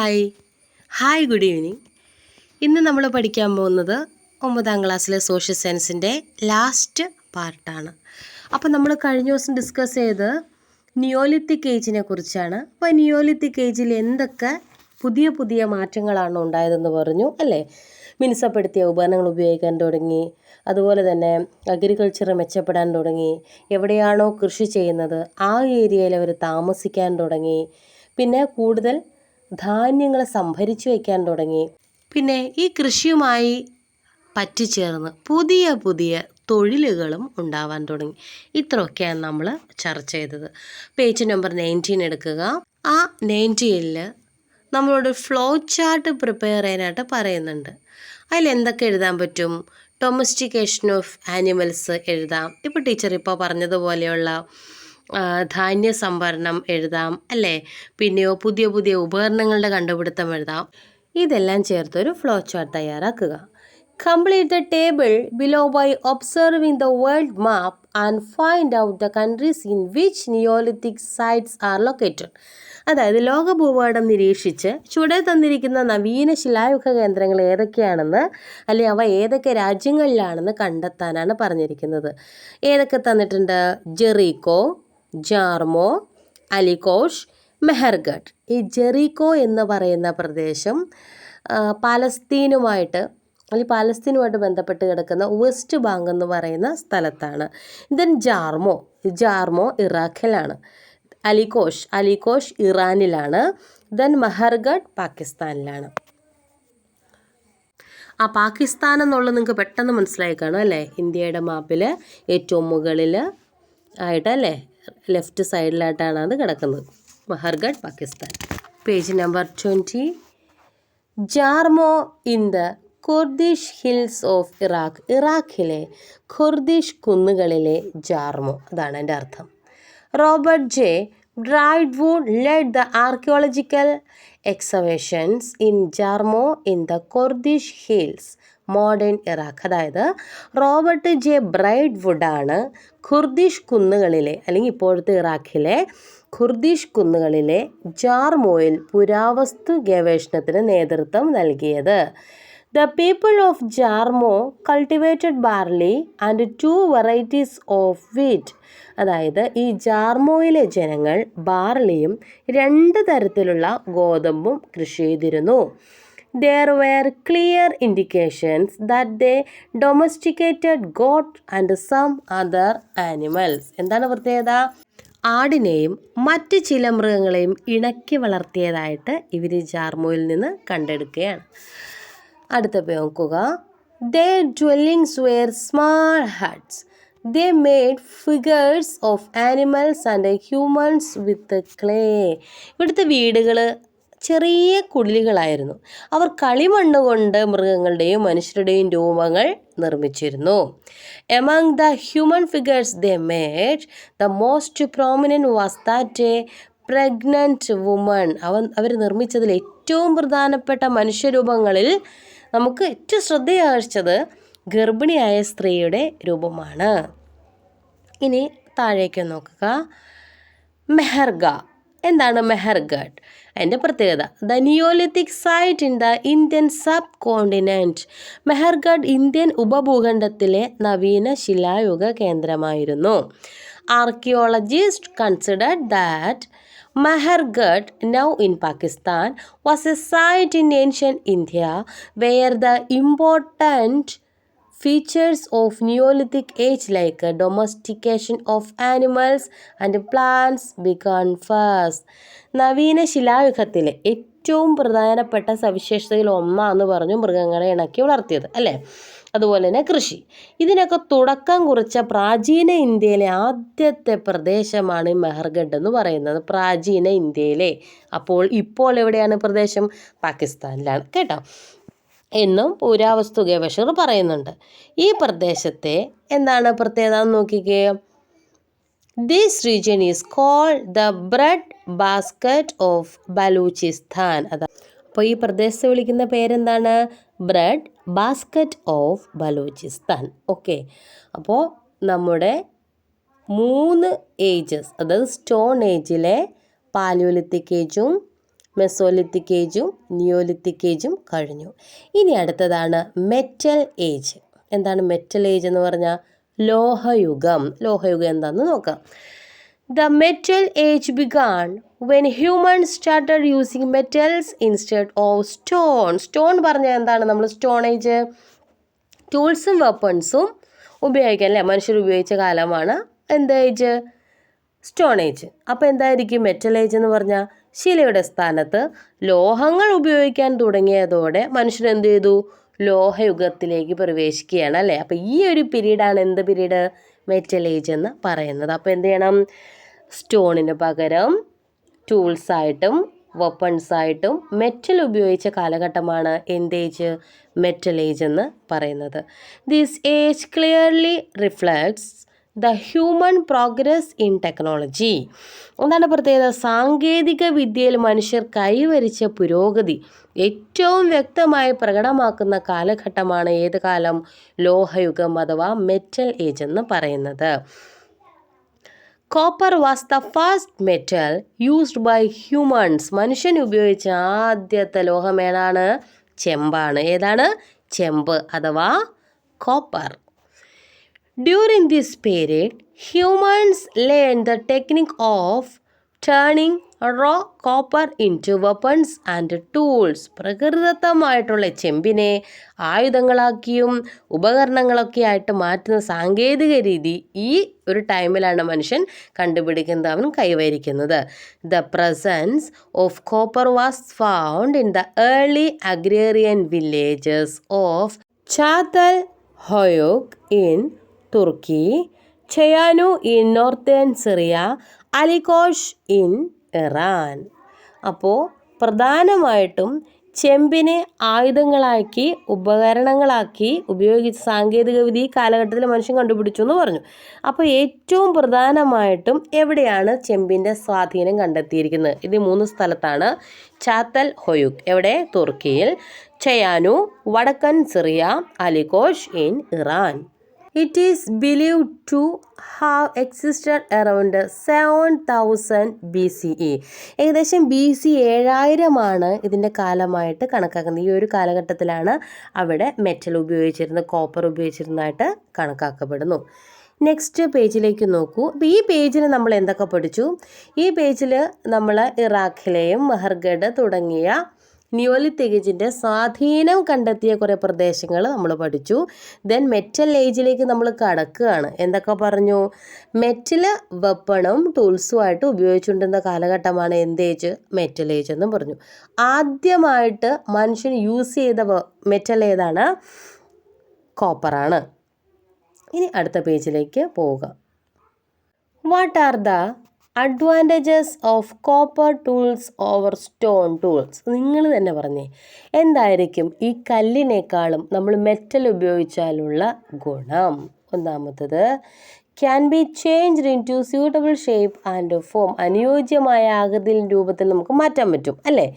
Hi hi good evening. ഇന്ന് നമ്മൾ പഠിക്കാൻ പോകുന്നത് 9ാം ക്ലാസ്സിലെ സോഷ്യൽ സയൻസിൻ്റെ ലാസ്റ്റ് പാർട്ടാണ്. അപ്പോൾ നമ്മൾ കഴിഞ്ഞ ദിവസം ഡിസ്കസ് ചെയ്ത് നിയോലിത്തിക് ഏജിനെ കുറിച്ചാണ്. അപ്പോൾ നിയോലിത്തിക് ഏജിൽ എന്തൊക്കെ പുതിയ മാറ്റങ്ങളാണ് ഉണ്ടായതെന്ന് പറഞ്ഞു അല്ലേ. മിനുസപ്പെടുത്തിയ ഉപകരണങ്ങൾ ഉപയോഗിക്കാൻ തുടങ്ങി, അതുപോലെ തന്നെ അഗ്രികൾച്ചർ മെച്ചപ്പെടാൻ തുടങ്ങി, എവിടെയാണോ കൃഷി ചെയ്യുന്നത് ആ ഏരിയയിൽ അവർ താമസിക്കാൻ തുടങ്ങി, പിന്നെ കൂടുതൽ ധാന്യങ്ങൾ സംഭരിച്ചു വയ്ക്കാൻ തുടങ്ങി, പിന്നെ ഈ കൃഷിയുമായി പറ്റിച്ചേർന്ന് പുതിയ തൊഴിലുകളും ഉണ്ടാവാൻ തുടങ്ങി. ഇത്രയൊക്കെയാണ് നമ്മൾ ചർച്ച ചെയ്തത്. പേജ് നമ്പർ 19 എടുക്കുക. ആ 19ൽ നമ്മളോട് ഫ്ലോ ചാർട്ട് പ്രിപ്പയർ ചെയ്യാനായിട്ട് പറയുന്നുണ്ട്. അതിലെന്തൊക്കെ എഴുതാൻ പറ്റും? ഡൊമസ്റ്റിക്കേഷൻ ഓഫ് ആനിമൽസ് എഴുതാം. ഇപ്പോൾ ടീച്ചർ പറഞ്ഞതുപോലെയുള്ള ധാന്യ സംഭരണം എഴുതാം അല്ലേ. പിന്നെയോ പുതിയ ഉപകരണങ്ങളുടെ കണ്ടുപിടുത്തം എഴുതാം. ഇതെല്ലാം ചേർത്തൊരു ഫ്ലോ ചാർട്ട് തയ്യാറാക്കുക. Complete the table below by observing the world map and find out the countries in which neolithic sites are located. അതായത് ലോക ഭൂപടം നിരീക്ഷിച്ച് ചുവടെ തന്നിരിക്കുന്ന നവീന ശിലായുഗ കേന്ദ്രങ്ങൾ ഏതൊക്കെയാണെന്ന്, അല്ലെങ്കിൽ അവ ഏതൊക്കെ രാജ്യങ്ങളിലാണെന്ന് കണ്ടെത്താനാണ് പറഞ്ഞിരിക്കുന്നത്. ഏതൊക്കെ തന്നിട്ടുണ്ട്? Jericho, Jarmo, Ali Kosh, Mehrgarh. ഈ ജെറീക്കോ എന്ന് പറയുന്ന പ്രദേശം പാലസ്തീനുമായിട്ട് ബന്ധപ്പെട്ട് കിടക്കുന്ന വെസ്റ്റ് ബാങ്ക് എന്ന് പറയുന്ന സ്ഥലത്താണ്. ദെൻ ജാർമോ ഇറാഖിലാണ്. അലികോഷ് ഇറാനിലാണ്. ദെൻ മെഹർഗഡ് പാകിസ്ഥാനിലാണ്. ആ പാകിസ്ഥാൻ എന്നുള്ളത് നിങ്ങൾക്ക് പെട്ടെന്ന് മനസ്സിലായി കാണും അല്ലേ. ഇന്ത്യയുടെ മാപ്പിൽ ഏറ്റവും മുകളിൽ ആയിട്ടല്ലേ, ലെഫ്റ്റ് സൈഡിലായിട്ടാണ് അത് കിടക്കുന്നത്. Mehrgarh Pakistan. Page number 20. Jarmo in the Kurdish hills of Iraq. ഇറാഖിലെ കുർദിഷ് കുന്നുകളിലെ ജാർമോ, അതാണ് എൻ്റെ അർത്ഥം. Robert J Braidwood led the archaeological excavations in Jarmo in the Kurdish hills modern Iraq. അതായത് റോബർട്ട് ജെ ബ്രൈഡ്വുഡാണ് ഖുർദിഷ് കുന്നുകളിലെ, അല്ലെങ്കിൽ ഇപ്പോഴത്തെ ഇറാഖിലെ ഖുർദിഷ് കുന്നുകളിലെ ജാർമോയിൽ പുരാവസ്തു ഗവേഷണത്തിന് നേതൃത്വം നൽകിയത്. The people of Jarmo cultivated barley and 2 varieties of wheat. അതായത് ഈ ജാർമോയിലെ ജനങ്ങൾ ബാർലിയും 2 തരത്തിലുള്ള ഗോതമ്പും കൃഷി ചെയ്തിരുന്നു. There were clear indications that they domesticated goat and some other animals. എന്താണ് പ്രത്യേകത? ആടിനെയും മറ്റ് ചില മൃഗങ്ങളെയും ഇണക്കി വളർത്തിയതായിട്ട് ഇവർ ജാർമോയിൽ നിന്ന് കണ്ടെടുക്കുകയാണ്. അടുത്ത നോക്കുക. Their dwellings were small huts. They made figures of animals and humans with clay. ഇവിടുത്തെ വീടുകൾ ചെറിയ കുടിലുകളായിരുന്നു. അവർ കളിമണ്ണ് കൊണ്ട് മൃഗങ്ങളുടെയും മനുഷ്യരുടെയും രൂപങ്ങൾ നിർമ്മിച്ചിരുന്നു. Among the human figures they made, the most prominent was that a pregnant woman. അവർ നിർമ്മിച്ചതിൽ ഏറ്റവും പ്രധാനപ്പെട്ട മനുഷ്യരൂപങ്ങളിൽ നമുക്ക് ഏറ്റവും ശ്രദ്ധയാകർഷിച്ചത് ഗർഭിണിയായ സ്ത്രീയുടെ രൂപമാണ്. ഇനി താഴേക്ക് നോക്കുക. മെഹർഗ. എന്താണ് മെഹർഗഡ്? അതിൻ്റെ പ്രത്യേകത, the neolithic site in the Indian subcontinent. Mehrgarh Indian ഉപഭൂഖണ്ഡത്തിലെ നവീന ശിലായുഗ കേന്ദ്രമായിരുന്നു. Archaeologist considered that Mehergarh, now in Pakistan, was a site in ancient India where the important features of Neolithic age like domestication of animals and plants began first. നവീന ശിലായുഗത്തിലെ ഏറ്റവും പ്രധാനപ്പെട്ട സവിശേഷതയിൽ ഒന്നാന്ന് പറഞ്ഞു മൃഗങ്ങളെ ഇണക്കി വളർത്തിയത് അല്ലേ. അതുപോലെ തന്നെ കൃഷി. ഇതിനൊക്കെ തുടക്കം കുറിച്ച പ്രാചീന ഇന്ത്യയിലെ ആദ്യത്തെ പ്രദേശമാണ് മെഹർഗഡ് എന്ന് പറയുന്നത്. പ്രാചീന ഇന്ത്യയിലെ. ഇപ്പോൾ എവിടെയാണ് പ്രദേശം? പാകിസ്ഥാനിലാണ് കേട്ടോ എന്നും പുരാവസ്തു ഗവേഷകർ പറയുന്നുണ്ട്. ഈ പ്രദേശത്തെ എന്താണ് പ്രത്യേകത എന്ന് നോക്കിക്കേ. This region is called the bread basket of Balochistan. അപ്പോൾ ഈ പ്രദേശത്തെ വിളിക്കുന്ന പേരെന്താണ്? Bread basket of Balochistan. Okay, അപ്പോൾ നമ്മുടെ 3 ഏജസ്, അതായത് സ്റ്റോൺ ഏജിലെ പാലിയോലിത്തിക് ഏജും മെസോലിത്തിക് ഏജും നിയോലിത്തിക് ഏജും കഴിഞ്ഞു. ഇനി അടുത്തതാണ് മെറ്റൽ ഏജ്. എന്താണ് മെറ്റൽ ഏജ് എന്ന് പറഞ്ഞാൽ? ലോഹയുഗം. ലോഹയുഗം എന്താണെന്ന് നോക്കാം. The metal age began when humans started using metals instead of stone. Stone പറഞ്ഞാൽ എന്താണ്? നമ്മൾ സ്റ്റോൺ ഏജ് ടൂൾസും വെപ്പൺസും ഉപയോഗിക്കാൻ അല്ലേ മനുഷ്യർ ഉപയോഗിച്ച കാലമാണ് എന്ത് ഏജ്? Stone age. അപ്പോൾ എന്തായിരിക്കും മെറ്റൽ ഏജ് എന്ന് പറഞ്ഞാൽ? ശിലയുടെ സ്ഥാനത്ത് ലോഹങ്ങൾ ഉപയോഗിക്കാൻ തുടങ്ങിയതോടെ മനുഷ്യർ എന്ത് ചെയ്തു? ലോഹയുഗത്തിലേക്ക് പ്രവേശിക്കുകയാണ് അല്ലേ. അപ്പോൾ ഈ ഒരു പീരീഡാണ് എന്ത് പീരീഡ്? മെറ്റൽ ഏജ് എന്ന് പറയുന്നത്. അപ്പോൾ എന്ത് ചെയ്യണം? സ്റ്റോണിന് പകരം ടൂൾസായിട്ടും വെപ്പൺസായിട്ടും മെറ്റൽ ഉപയോഗിച്ച കാലഘട്ടമാണ് എന്ത് ഏജ്? മെറ്റൽ ഏജ് എന്ന് പറയുന്നത്. This age clearly reflects the human progress in technology. എന്താണ് പ്രത്യേകത? സാങ്കേതിക വിദ്യയിൽ മനുഷ്യർ കൈവരിച്ച പുരോഗതി ഏറ്റവും വ്യക്തമായി പ്രകടമാക്കുന്ന കാലഘട്ടമാണ് ഏത് കാലം? ലോഹയുഗം അഥവാ മെറ്റൽ ഏജ് എന്ന് പറയുന്നത്. Copper was the first metal used by humans. മനുഷ്യൻ ഉപയോഗിച്ച ആദ്യത്തെ ലോഹം ഏതാണ്? ചെമ്പാണ്. ഏതാണ്? ചെമ്പ് അഥവാ copper. During this period humans learn the technique of turning raw copper into weapons and tools. പ്രകൃതിദത്തമായിട്ടുള്ള ചെമ്പിനെ ആയുധങ്ങളാക്കിയും ഉപകരണങ്ങളൊക്കെ ആയിട്ട് മാറ്റുന്ന സാങ്കേതിക രീതി ഈ ഒരു ടൈമിലാണ് മനുഷ്യൻ കണ്ടുപിടിക്കുന്നത്, അവൻ കൈവരിക്കുന്നത്. The presence of copper was found in the early agrarian villages of Catal Huyuk in Turkey, Cayonu in northern Syria, Ali Kosh in Iran. അപ്പോൾ പ്രധാനമായിട്ടും ചെമ്പിനെ ആയുധങ്ങളാക്കി ഉപകരണങ്ങളാക്കി ഉപയോഗിച്ച സാങ്കേതികവിദ്യ ഈ കാലഘട്ടത്തിൽ മനുഷ്യൻ കണ്ടുപിടിച്ചു എന്ന് പറഞ്ഞു. അപ്പോൾ ഏറ്റവും പ്രധാനമായിട്ടും എവിടെയാണ് ചെമ്പിൻ്റെ സ്വാധീനം കണ്ടെത്തിയിരിക്കുന്നത്? ഇത് 3 സ്ഥലത്താണ്. ചാത്തൽ ഹൊയുഗ് എവിടെ? തുർക്കിയിൽ. ചയാനു വടക്കൻ സിറിയ, Ali Kosh in Iran. It is believed to have existed around 7000 BCE. ഏകദേശം BC 7000 ഇതിൻ്റെ കാലമായിട്ട് കണക്കാക്കുന്നത്. ഈ ഒരു കാലഘട്ടത്തിലാണ് അവിടെ മെറ്റൽ ഉപയോഗിച്ചിരുന്നത്, കോപ്പർ ഉപയോഗിച്ചിരുന്നതായിട്ട് കണക്കാക്കപ്പെടുന്നു. നെക്സ്റ്റ് പേജിലേക്ക് നോക്കൂ. അപ്പോൾ ഈ പേജിൽ നമ്മൾ എന്തൊക്കെ പഠിച്ചു? ഈ പേജിൽ നമ്മൾ ഇറാഖിലെയും മെഹർഗഡ് തുടങ്ങിയ നിയോലിത്തിക് ഏജിൻ്റെ സ്വാധീനം കണ്ടെത്തിയ കുറേ പ്രദേശങ്ങൾ നമ്മൾ പഠിച്ചു. ദെൻ മെറ്റൽ ഏജിലേക്ക് നമ്മൾ കടക്കുകയാണ്. എന്തൊക്കെ പറഞ്ഞു? മെറ്റൽ വെപ്പണും ടൂൾസുമായിട്ട് ഉപയോഗിച്ചുകൊണ്ടിരുന്ന കാലഘട്ടമാണ് എന്ത് ഏജ്? മെറ്റൽ ഏജ് എന്നും പറഞ്ഞു. ആദ്യമായിട്ട് മനുഷ്യൻ യൂസ് ചെയ്ത മെറ്റൽ ഏതാണ്? കോപ്പറാണ്. ഇനി അടുത്ത പേജിലേക്ക് പോവുക. What are the advantages of copper tools over stone tools? നിങ്ങൾ തന്നെ പറഞ്ഞേ, എന്തായിരിക്കും ഈ കല്ലിനേക്കാളും നമ്മൾ മെറ്റൽ ഉപയോഗിച്ചാലുള്ള ഗുണം? ഒന്നാമത്തത്, can be changed into suitable shape and form. അനുയോജ്യമായ ആകൃതിയിൽ രൂപത്തിൽ നമുക്ക് മാറ്റാൻ പറ്റും അല്ലേ.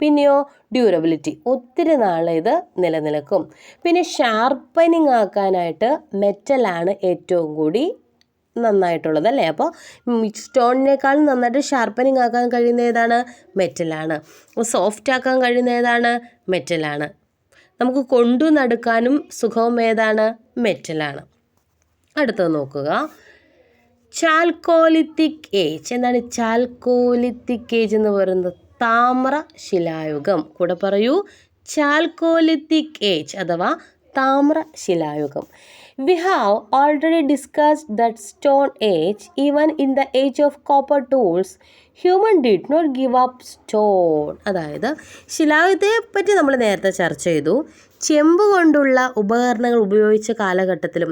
പിന്നെയോ ഡ്യൂറബിലിറ്റി, ഒത്തിരി നാൾ ഇത് നിലനിൽക്കും. പിന്നെ ഷാർപ്പനിങ് ആക്കാനായിട്ട് മെറ്റലാണ് ഏറ്റവും കൂടി നന്നായിട്ടുള്ളത് അല്ലേ. അപ്പോൾ സ്റ്റോണിനേക്കാളും നന്നായിട്ട് ഷാർപ്പനിങ് ആക്കാൻ കഴിയുന്ന ഏതാണ്? മെറ്റലാണ്. സോഫ്റ്റ് ആക്കാൻ കഴിയുന്ന ഏതാണ്? മെറ്റലാണ്. നമുക്ക് കൊണ്ടു നടക്കാനും സുഖവും ഏതാണ്? മെറ്റലാണ്. അടുത്തത് നോക്കുക. Chalcolithic age. എന്താണ് ചാൽക്കോലിത്തിക് ഏജ് എന്ന് പറയുന്നത്? താമ്ര ശിലായുഗം. കൂടെ പറയൂ, ചാൽക്കോലിത്തിക് ഏജ് അഥവാ Thamir ശിലായുഗം. We have already discussed that stone age, even in the age of copper tools, human did not give up stone. അതായത് ശിലായുഗത്തെ പറ്റി നമ്മൾ നേരത്തെ ചർച്ച ചെയ്തു. ചെമ്പ് കൊണ്ടുള്ള ഉപകരണങ്ങൾ ഉപയോഗിച്ച കാലഘട്ടത്തിലും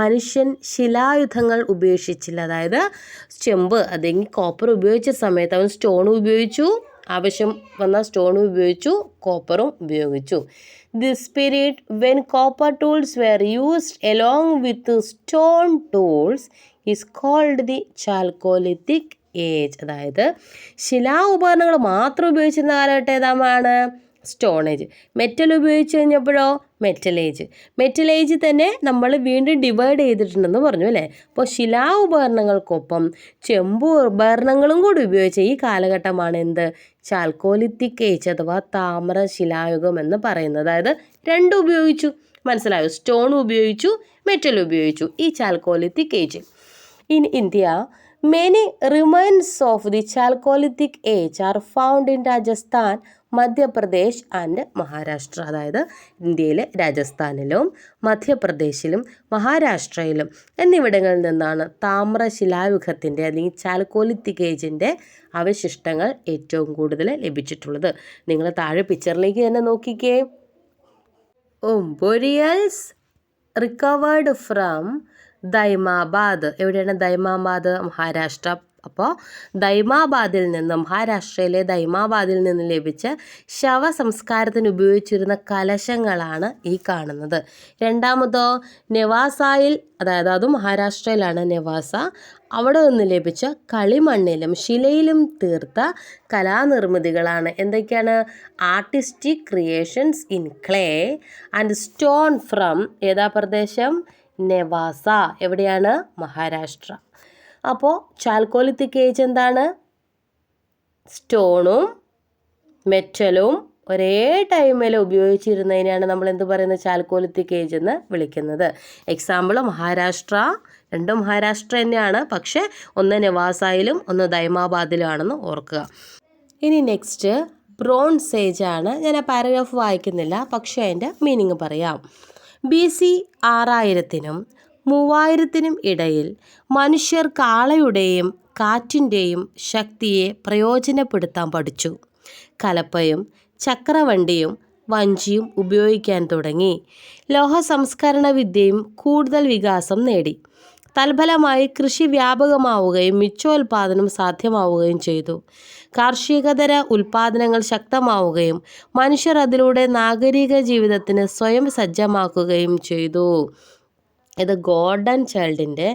മനുഷ്യൻ ശിലായുധങ്ങൾ ഉപേക്ഷിച്ചില്ല. അതായത് ചെമ്പ് അല്ലെങ്കിൽ കോപ്പർ ഉപയോഗിച്ച സമയത്ത് അവൻ സ്റ്റോണും ഉപയോഗിച്ചു, ആവശ്യം വന്ന സ്റ്റോണും ഉപയോഗിച്ചു, കോപ്പറും ഉപയോഗിച്ചു. This period when copper tools were used along with stone tools is called the Chalcolithic age. അതായത് ശിലാ ഉപകരണങ്ങൾ മാത്രം ഉപയോഗിച്ചിരുന്ന കാലഘട്ടം ഏതാണ്? Stone age. മെറ്റൽ ഉപയോഗിച്ച് കഴിഞ്ഞപ്പോഴോ മെറ്റൽ ഏജ്. മെറ്റൽ ഏജ് തന്നെ നമ്മൾ വീണ്ടും ഡിവൈഡ് ചെയ്തിട്ടുണ്ടെന്ന് പറഞ്ഞു അല്ലേ. അപ്പോൾ ശിലാ ഉപകരണങ്ങൾക്കൊപ്പം ചെമ്പ് ഉപകരണങ്ങളും കൂടി ഉപയോഗിച്ച ഈ കാലഘട്ടമാണ് എന്ത്, ചാൽക്കോലിത്തിക് ഏജ് അഥവാ താമ്ര ശിലായുഗം എന്ന് പറയുന്നത്. അതായത് രണ്ടും ഉപയോഗിച്ചു, മനസ്സിലായോ? സ്റ്റോൺ ഉപയോഗിച്ചു, മെറ്റൽ ഉപയോഗിച്ചു ഈ chalcolithic age. In India many remains of the Chalcolithic age are found in Rajasthan, Madhya Pradesh and Maharashtra. അതായത് ഇന്ത്യയിലെ രാജസ്ഥാനിലും മധ്യപ്രദേശിലും മഹാരാഷ്ട്രയിലും എന്നിവിടങ്ങളിൽ നിന്നാണ് താമ്രശിലായുഗത്തിൻ്റെ അല്ലെങ്കിൽ ചാൽക്കോലിത്തിക് ഏജിൻ്റെ അവശിഷ്ടങ്ങൾ ഏറ്റവും കൂടുതൽ ലഭിച്ചിട്ടുള്ളത്. നിങ്ങൾ താഴെ പിക്ചറിലേക്ക് തന്നെ നോക്കിക്കേ. ബൊറിയൽസ് റിക്കവേർഡ് ഫ്രം ദൈമാബാദ്. എവിടെയാണ് ദൈമാബാദ്? മഹാരാഷ്ട്ര. അപ്പോൾ ദൈമാബാദിൽ നിന്നും, മഹാരാഷ്ട്രയിലെ ദൈമാബാദിൽ നിന്ന് ലഭിച്ച ശവസംസ്കാരത്തിന് ഉപയോഗിച്ചിരുന്ന കലശങ്ങളാണ് ഈ കാണുന്നത്. രണ്ടാമതോ നെവാസായിൽ, അതായത് അതും മഹാരാഷ്ട്രയിലാണ് നെവാസ, അവിടെ നിന്ന് ലഭിച്ച കളിമണ്ണിലും ശിലയിലും തീർത്ത കലാനിർമ്മിതികളാണ്. എന്തൊക്കെയാണ്? Artistic creations in clay and stone from ഏതാ പ്രദേശം? നെവാസ. എവിടെയാണ്? മഹാരാഷ്ട്ര. അപ്പോൾ ചാൽക്കോലിത്തിക് ഏജ് എന്താണ്? സ്റ്റോണും മെറ്റലും ഒരേ ടൈമിൽ ഉപയോഗിച്ചിരുന്നതിനാണ് നമ്മൾ എന്ത് പറയുന്നത്? ചാൽക്കോലിത്തിക് ഏജ് എന്ന് വിളിക്കുന്നത്. എക്സാമ്പിൾ മഹാരാഷ്ട്ര, രണ്ടും മഹാരാഷ്ട്ര തന്നെയാണ്, പക്ഷേ ഒന്ന് നെവാസായിലും ഒന്ന് ദൈമാബാദിലും ആണെന്ന് ഓർക്കുക. ഇനി നെക്സ്റ്റ് ബ്രോൺസ് ഏജ് ആണ്. ഞാൻ ആ പാരഗ്രാഫ് വായിക്കുന്നില്ല, പക്ഷേ അതിൻ്റെ മീനിങ് പറയാം. BC 6000-നും 3000-നും ഇടയിൽ മനുഷ്യർ കാളയുടെയും കാറ്റിൻ്റെയും ശക്തിയെ പ്രയോജനപ്പെടുത്താൻ പഠിച്ചു. കലപ്പയും ചക്രവണ്ടിയും വഞ്ചിയും ഉപയോഗിക്കാൻ തുടങ്ങി. ലോഹ സംസ്കരണ വിദ്യയും കൂടുതൽ വികാസം നേടി. തൽഫലമായി കൃഷി വ്യാപകമാവുകയും മിച്ചോൽപാദനം സാധ്യമാവുകയും ചെയ്തു. കാർഷികതര ഉൽപാദനങ്ങൾ ശക്തമാവുകയും മനുഷ്യർ അതിലൂടെ നാഗരിക ജീവിതത്തിന് സ്വയം സജ്ജമാക്കുകയും ചെയ്തു. ഇത് ഗോർഡൻ ചൈൽഡിൻ്റെ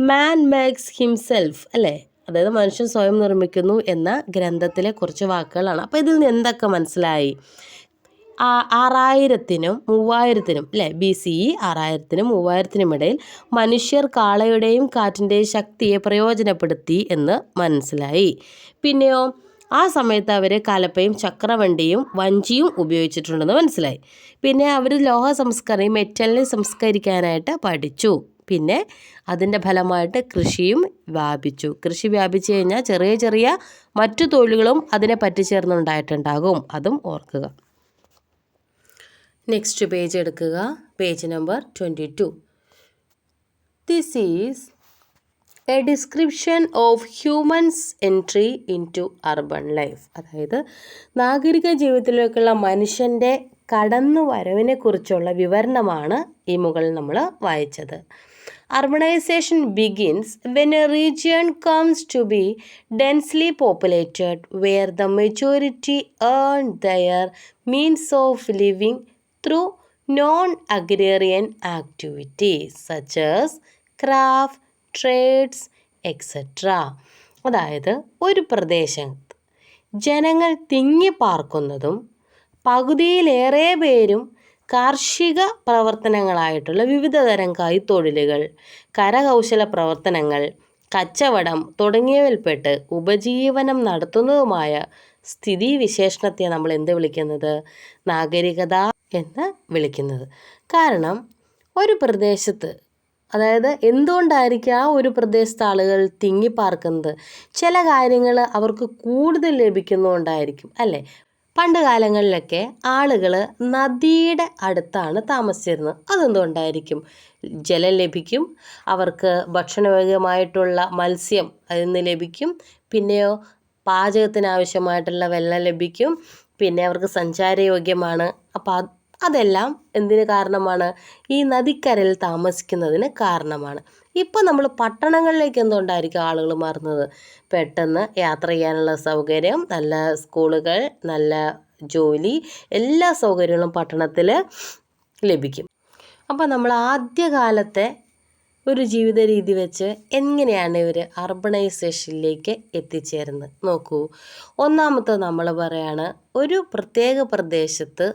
മാൻ മേക്സ് ഹിംസെൽഫ് അല്ലേ, അതായത് മനുഷ്യൻ സ്വയം നിർമ്മിക്കുന്നു എന്ന ഗ്രന്ഥത്തിലെ കുറച്ച് വാക്കുകളാണ്. അപ്പോൾ ഇതിൽ നിന്ന് എന്തൊക്കെ മനസ്സിലായി? 6000-നും 3000-നും അല്ലേ, BCE 6000-നും 3000-നും ഇടയിൽ മനുഷ്യർ കാളയുടെയും കാറ്റിൻ്റെയും ശക്തിയെ പ്രയോജനപ്പെടുത്തി എന്ന് മനസ്സിലായി. പിന്നെയോ ആ സമയത്ത് അവർ കലപ്പയും ചക്രവണ്ടിയും വഞ്ചിയും ഉപയോഗിച്ചിട്ടുണ്ടെന്ന് മനസ്സിലായി. പിന്നെ അവർ ലോഹ സംസ്കരണം, മെറ്റലിനെ സംസ്കരിക്കാനായിട്ട് പഠിച്ചു. പിന്നെ അതിൻ്റെ ഫലമായിട്ട് കൃഷിയും വ്യാപിച്ചു. കൃഷി വ്യാപിച്ചു കഴിഞ്ഞാൽ ചെറിയ ചെറിയ മറ്റു തൊഴിലുകളും അതിനെ പറ്റിച്ചേർന്നുണ്ടായിട്ടുണ്ടാകും, അതും ഓർക്കുക. നെക്സ്റ്റ് പേജ് എടുക്കുക, page number 22. This is a description of humans entry into urban life. അതായത് നാഗരിക ജീവിതത്തിലേക്കുള്ള മനുഷ്യൻ്റെ കടന്നുവരവിനെ കുറിച്ചുള്ള വിവരണമാണ് ഈ മുകളിൽ നമ്മൾ വായിച്ചത്. Urbanization begins when a region comes to be densely populated, where the majority earn their means of living through non-agrarian activities such as craft, trades, etc. അതായത് ഒരു പ്രദേശത്ത് ജനങ്ങൾ തിങ്ങിപ്പാർക്കുന്നതും പകുതിയിലേറെ പേരും കാർഷിക പ്രവർത്തനങ്ങളായിട്ടുള്ള വിവിധതരം കൈത്തൊഴിലുകൾ, കരകൗശല പ്രവർത്തനങ്ങൾ, കച്ചവടം തുടങ്ങിയവയിൽപ്പെട്ട് ഉപജീവനം നടത്തുന്നതുമായ സ്ഥിതിവിശേഷണത്തെ നമ്മൾ എന്ത് വിളിക്കുന്നത്? നാഗരികത എന്ന് വിളിക്കുന്നത്. കാരണം ഒരു പ്രദേശത്ത്, അതായത് എന്തുകൊണ്ടായിരിക്കും ആ ഒരു പ്രദേശത്തെ ആളുകൾ തിങ്ങിപ്പാർക്കുന്നത്? ചില കാര്യങ്ങൾ അവർക്ക് കൂടുതൽ ലഭിക്കുന്നതുകൊണ്ടായിരിക്കും അല്ലേ. പണ്ട് കാലങ്ങളിലൊക്കെ ആളുകൾ നദിയുടെ അടുത്താണ് താമസിച്ചിരുന്നത്. അതെന്തുകൊണ്ടായിരിക്കും? ജലം ലഭിക്കും, അവർക്ക് ഭക്ഷണയോഗ്യമായിട്ടുള്ള മത്സ്യം അതിൽ നിന്ന് ലഭിക്കും, പിന്നെയോ പാചകത്തിനാവശ്യമായിട്ടുള്ള വെള്ളം ലഭിക്കും, പിന്നെ അവർക്ക് സഞ്ചാരയോഗ്യമാണ്. അപ്പോൾ അതെല്ലാം എന്തിന് കാരണമാണ്? ഈ നദിക്കരയിൽ താമസിക്കുന്നതിന് കാരണമാണ്. ഇപ്പോൾ നമ്മൾ പട്ടണങ്ങളിലേക്ക് എന്തുകൊണ്ടായിരിക്കും ആളുകൾ മാറുന്നത്? പെട്ടെന്ന് യാത്ര ചെയ്യാനുള്ള സൗകര്യം, നല്ല സ്കൂളുകൾ, നല്ല ജോലി, എല്ലാ സൗകര്യങ്ങളും പട്ടണത്തിൽ ലഭിക്കും. അപ്പോൾ നമ്മൾ ആദ്യകാലത്തെ ഒരു ജീവിത രീതി വെച്ച് എങ്ങനെയാണ് ഇവർ അർബണൈസേഷനിലേക്ക് എത്തിച്ചേരുന്നത് നോക്കൂ. ഒന്നാമത്തെ നമ്മൾ പറയാണ്, ഒരു പ്രത്യേക പ്രദേശത്ത്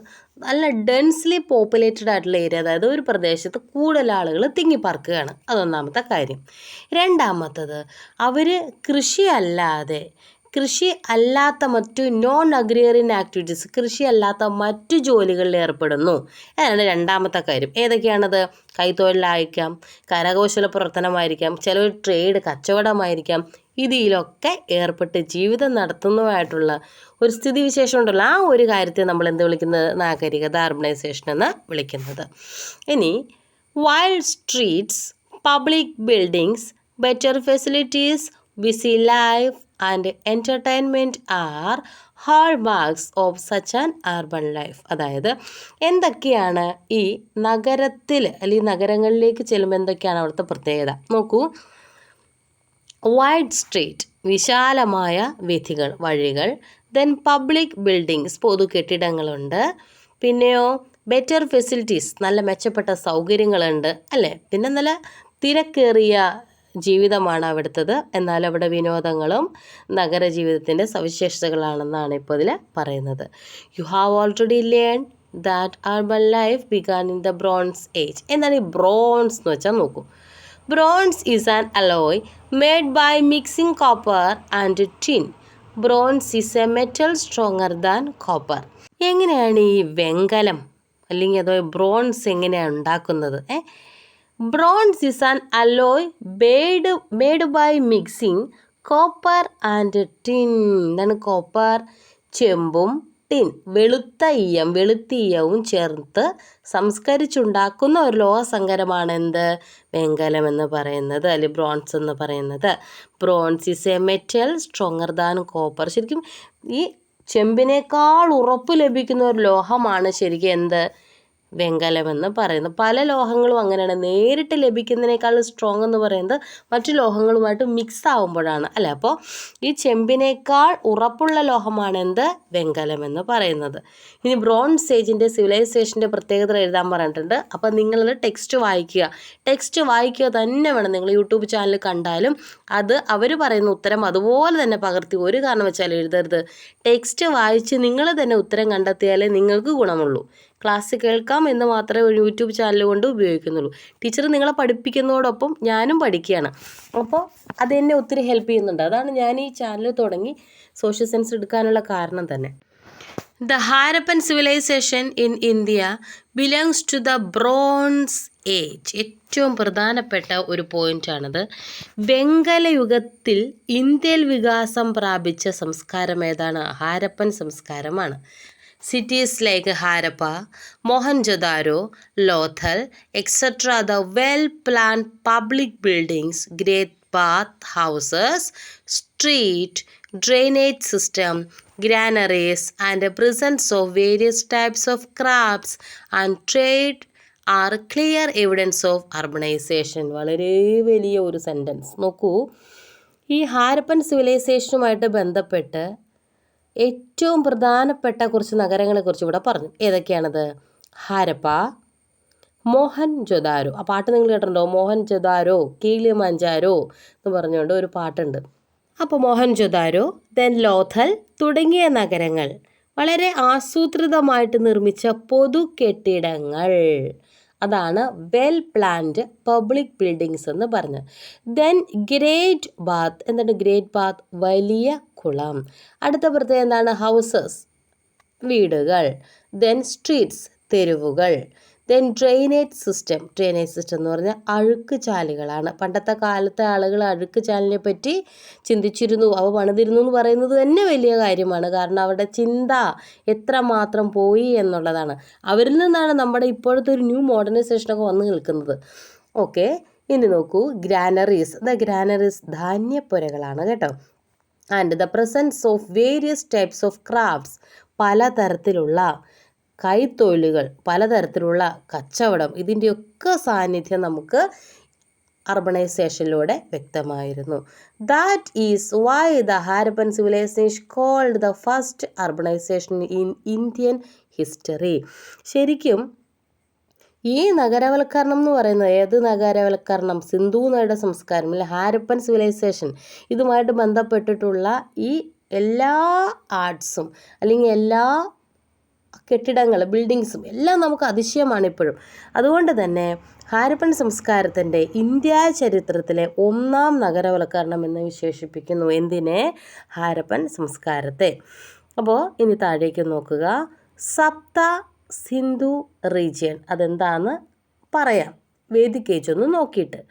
നല്ല ഡെൻസ്ലി പോപ്പുലേറ്റഡ് ആയിട്ടുള്ള ഏരിയ, അതായത് ഒരു പ്രദേശത്ത് കൂടുതൽ ആളുകൾ തിങ്ങിപ്പാർക്കുകയാണ്. അതൊന്നാമത്തെ കാര്യം. രണ്ടാമത്തത്, അവർ കൃഷി അല്ലാത്ത മറ്റു നോൺ അഗ്രിയറിയൻ ആക്ടിവിറ്റീസ്, കൃഷി അല്ലാത്ത മറ്റു ജോലികളിൽ ഏർപ്പെടുന്നു. അതാണ് രണ്ടാമത്തെ കാര്യം. ഏതൊക്കെയാണത്? കൈത്തൊഴിലായിരിക്കാം, കരകൗശല പ്രവർത്തനമായിരിക്കാം, ചിലർ ട്രേഡ് കച്ചവടമായിരിക്കാം. ഇതിലൊക്കെ ഏർപ്പെട്ട് ജീവിതം നടത്തുന്നതായിട്ടുള്ള ഒരു സ്ഥിതിവിശേഷം ഉണ്ടല്ലോ, ആ ഒരു കാര്യത്തെ നമ്മൾ എന്ത് വിളിക്കുന്നത്? നാഗരികത, അർബണൈസേഷൻ എന്ന് വിളിക്കുന്നത്. ഇനി wild streets, public buildings, better facilities, busy life and entertainment are hallmarks of such an urban life. അതായത് എന്തൊക്കെയാണ് ഈ നഗരത്തിൽ അല്ലെങ്കിൽ നഗരങ്ങളിലേക്ക് ചെല്ലുമ്പോൾ എന്തൊക്കെയാണ് അവിടുത്തെ പ്രത്യേകത? നോക്കൂ. വൈഡ് സ്ട്രീറ്റ്, വിശാലമായ വീഥികൾ, വഴികൾ. ദെൻ പബ്ലിക് ബിൽഡിങ്സ്, പൊതു കെട്ടിടങ്ങളുണ്ട്. പിന്നെയോ ബെറ്റർ ഫെസിലിറ്റീസ്, നല്ല മെച്ചപ്പെട്ട സൗകര്യങ്ങളുണ്ട് അല്ലേ. പിന്നെ നല്ല തിരക്കേറിയ ജീവിതമാണ് അവിടുത്തത്. എന്നാൽ അവിടെ വിനോദങ്ങളും നഗരജീവിതത്തിൻ്റെ സവിശേഷതകളാണെന്നാണ് ഇപ്പോൾ ഇതിൽ പറയുന്നത്. You have already learn that urban life began in the bronze age. എന്താണ് ഈ ബ്രോൺസ് എന്ന് വെച്ചാൽ നോക്കൂ. Bronze is an alloy made by mixing copper and tin. Bronze is a metal stronger than copper. എങ്ങനെയാണ് ഈ വെങ്കലം അല്ലെങ്കിൽ അതോ ബ്രോൺസ് എങ്ങനെയാണ് ഉണ്ടാക്കുന്നത്? Bronze is an alloy made by mixing copper and tin. എന്താണ് കോപ്പർ? ചെമ്പും ടിൻ, വെളുത്തീയവും ചേർത്ത് സംസ്കരിച്ചുണ്ടാക്കുന്ന ഒരു ലോഹസങ്കരമാണ് എന്ത്? വെങ്കലം എന്ന് പറയുന്നത്, അല്ലെങ്കിൽ ബ്രോൺസ് എന്ന് പറയുന്നത്. Bronze is a metal stronger than copper. ശരിക്കും ഈ ചെമ്പിനേക്കാൾ ഉറപ്പ് ലഭിക്കുന്ന ഒരു ലോഹമാണ് ശരിക്കും എന്ത്? വെങ്കലമെന്ന് പറയുന്നത്. പല ലോഹങ്ങളും അങ്ങനെയാണ്, നേരിട്ട് ലഭിക്കുന്നതിനേക്കാൾ സ്ട്രോങ് എന്ന് പറയുന്നത് മറ്റു ലോഹങ്ങളുമായിട്ട് മിക്സ് ആവുമ്പോഴാണ് അല്ലേ. അപ്പോൾ ഈ ചെമ്പിനേക്കാൾ ഉറപ്പുള്ള ലോഹമാണ് എന്ത്? വെങ്കലമെന്ന് പറയുന്നത്. ഇനി ബ്രോൺസ് ഏജിൻ്റെ സിവിലൈസേഷൻ്റെ പ്രത്യേകത എഴുതാൻ പറഞ്ഞിട്ടുണ്ട്. അപ്പോൾ നിങ്ങളത് ടെക്സ്റ്റ് വായിക്കുക തന്നെ വേണം. നിങ്ങൾ യൂട്യൂബ് ചാനൽ കണ്ടാലും അത് അവർ പറയുന്ന ഉത്തരം അതുപോലെ തന്നെ പകർത്തി ഒരു കാരണം വെച്ചാൽ എഴുതരുത്. ടെക്സ്റ്റ് വായിച്ച് നിങ്ങൾ തന്നെ ഉത്തരം കണ്ടെത്തിയാലേ നിങ്ങൾക്ക് ഗുണമുള്ളൂ. ക്ലാസ് കേൾക്കാം എന്ന് മാത്രമേ ഒരു യൂട്യൂബ് ചാനൽ കൊണ്ട് ഉപയോഗിക്കുന്നുള്ളൂ. ടീച്ചർ നിങ്ങളെ പഠിപ്പിക്കുന്നതോടൊപ്പം ഞാനും പഠിക്കുകയാണ്. അപ്പോൾ അതെന്നെ ഒത്തിരി ഹെൽപ്പ് ചെയ്യുന്നുണ്ട്. അതാണ് ഞാൻ ഈ ചാനൽ തുടങ്ങി സോഷ്യൽ സയൻസ് എടുക്കാനുള്ള കാരണം തന്നെ. The Harappan civilisation in India belongs to the bronze age. ഏറ്റവും പ്രധാനപ്പെട്ട ഒരു പോയിൻ്റാണിത്. വെങ്കലയുഗത്തിൽ ഇന്ത്യയിൽ വികാസം പ്രാപിച്ച സംസ്കാരം ഏതാണ്? ഹാരപ്പൻ സംസ്കാരമാണ്. Cities like Harappa, Mohenjo-daro, Lothal, etc. The well-planned public buildings, great bath houses, street, drainage system, granaries, and the presence of various types of crafts and trade are clear evidence of urbanization. വളരെ വലിയ ഒരു sentence നോക്കൂ. ഈ ഹാരപ്പൻ സിവിലൈസേഷനുമായിട്ട് ബന്ധപ്പെട്ട് ഏറ്റവും പ്രധാനപ്പെട്ട കുറച്ച് നഗരങ്ങളെക്കുറിച്ച് ഇവിടെ പറഞ്ഞു. ഏതൊക്കെയാണത്? ഹാരപ്പ, മോഹൻജൊദാരോ. ആ പാട്ട് നിങ്ങൾ കേട്ടിട്ടുണ്ടോ? മോഹൻജൊദാരോ കിളിമഞ്ചാരോ എന്ന് പറഞ്ഞുകൊണ്ട് ഒരു പാട്ടുണ്ട്. അപ്പോൾ മോഹൻജൊദാരോ, ദെൻ ലോഥൽ തുടങ്ങിയ നഗരങ്ങൾ വളരെ ആസൂത്രിതമായിട്ട് നിർമ്മിച്ച പൊതു കെട്ടിടങ്ങൾ, അതാണ് വെൽ പ്ലാൻഡ് പബ്ലിക് ബിൽഡിങ്സ് എന്ന് പറഞ്ഞത്. Then great bath. എന്താണ് ഗ്രേറ്റ് ബാത്ത്? വലിയ കുളം. അടുത്ത പ്രത്യേകത എന്താണ്? ഹൗസസ്, വീടുകൾ. ദെൻ സ്ട്രീറ്റ്സ്, തെരുവുകൾ. ദെൻ ഡ്രെയിനേജ് സിസ്റ്റം എന്ന് പറഞ്ഞാൽ അഴുക്ക് ചാലുകളാണ്. പണ്ടത്തെ കാലത്തെ ആളുകൾ അഴുക്ക് ചാലിനെ പറ്റി ചിന്തിച്ചിരുന്നു, അവ പണിതിരുന്നു എന്ന് പറയുന്നത് തന്നെ വലിയ കാര്യമാണ്. കാരണം അവരുടെ ചിന്ത എത്രമാത്രം പോയി എന്നുള്ളതാണ്. അവരിൽ നിന്നാണ് നമ്മുടെ ഇപ്പോഴത്തെ ഒരു ന്യൂ മോഡേണൈസേഷനൊക്കെ വന്ന് നിൽക്കുന്നത്. ഓക്കെ, ഇനി നോക്കൂ. ഗ്രാനറീസ് ധാന്യപ്പുരകളാണ് കേട്ടോ. And the presence of various types of crafts, പലതരത്തിലുള്ള കൈത്തൊഴിലുകൾ, പലതരത്തിലുള്ള കച്ചവടം, ഇതിൻ്റെയൊക്കെ സാന്നിധ്യം നമുക്ക് അർബണൈസേഷനിലൂടെ വ്യക്തമായിരുന്നു. That is why the Harappan civilisation called the first urbanisation in Indian history. ശരിക്കും ഈ നഗരവൽക്കരണം എന്ന് പറയുന്നത് ഏത് നഗരവൽക്കരണം? സിന്ധു നദിയുടെ സംസ്കാരം അല്ലെ, ഹാരപ്പൻ സിവിലൈസേഷൻ, ഇതുമായിട്ട് ബന്ധപ്പെട്ടിട്ടുള്ള ഈ എല്ലാ ആർട്സും അല്ലെങ്കിൽ എല്ലാ കെട്ടിടങ്ങൾ, ബിൽഡിങ്സും എല്ലാം നമുക്ക് അതിശയമാണ് ഇപ്പോഴും. അതുകൊണ്ട് തന്നെ ഹാരപ്പൻ സംസ്കാരത്തിൻ്റെ ഇന്ത്യ ചരിത്രത്തിലെ ഒന്നാം നഗരവൽക്കരണം എന്ന് വിശേഷിപ്പിക്കുന്നു. എന്തിനെ? ഹാരപ്പൻ സംസ്കാരത്തെ. അപ്പോൾ ഇനി താഴേക്ക് നോക്കുക. സപ്ത സിന്ധു റീജിയൻ അതെന്താന്ന് പറയാം. വേദിക് ഏജ് ഒന്ന് നോക്കിയിട്ട്.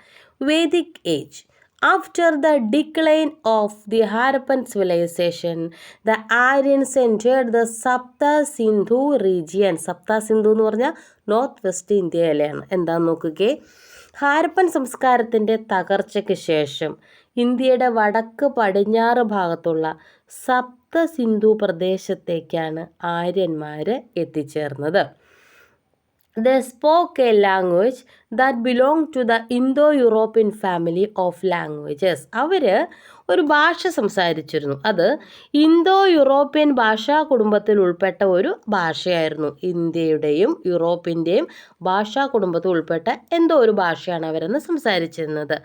Vedic age. After the decline of the Harappan civilization, the Aryans entered the Sapta Sindhu region. Sapta Sindhu എന്ന് പറഞ്ഞാൽ നോർത്ത് വെസ്റ്റ് ഇന്ത്യയിലാണ്. എന്താണെന്ന് നോക്കുകയെ. ഹാരപ്പൻ സംസ്കാരത്തിൻ്റെ തകർച്ചയ്ക്ക് ശേഷം ഇന്ത്യയുടെ വടക്ക് പടിഞ്ഞാറ് ഭാഗത്തുള്ള സപ്ത സിന്ധു പ്രദേശത്തേക്കാണ് ആര്യന്മാർ എത്തിച്ചേർന്നത്. They spoke a language that belonged to the Indo-European family of languages. അവർ ഒരു ഭാഷ സംസാരിച്ചിരുന്നു. അത് ഇന്തോ യൂറോപ്യൻ ഭാഷാ കുടുംബത്തിൽ ഉൾപ്പെട്ട ഒരു ഭാഷയായിരുന്നു. ഇന്ത്യയുടെയും യൂറോപ്പിൻ്റെയും ഭാഷാ കുടുംബത്തിൽ ഉൾപ്പെട്ട എന്തോ ഒരു ഭാഷയാണ് അവരെന്ന് സംസാരിച്ചിരുന്നത്.